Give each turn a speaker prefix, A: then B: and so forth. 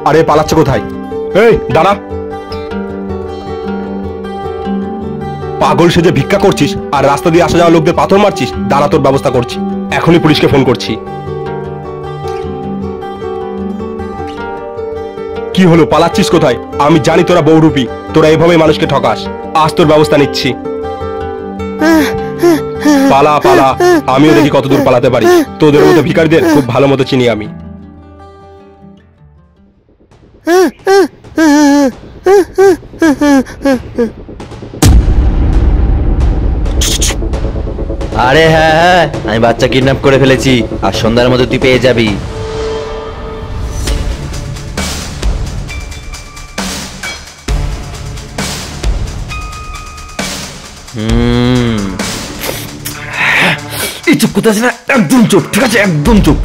A: আরে পালাচ্ছে কোথায়? এই দাঁড়া, পাগল সেজে ভিক্ষা করছিস আর রাস্তা দিয়ে আসা যাওয়া লোকদের পাথর মারছিস? দাঁড়া, তোর ব্যবস্থা করছি, এখনই পুলিশকে ফোন করছি। কি হলো, পালাচ্ছিস কোথায়? আমি জানি তোরা বহুরূপী, তোরা এভাবেই মানুষকে ঠকাস। আজ তোর ব্যবস্থা নিচ্ছি। পালা পালা, আমিও দেখি কতদূর পালাতে পারি। তোদের মতো ভিখারিদের খুব ভালো মতো চিনি আমি।
B: আরে হ্যাঁ হ্যাঁ, আমি বাচ্চা কিডন্যাপ করে ফেলেছি, আর সন্ধ্যার মধ্যে তুই পেয়ে যাবি। এই চুপ, কোথায় আছে না? একদম চুপ, ঠিক আছে, একদম চুপ।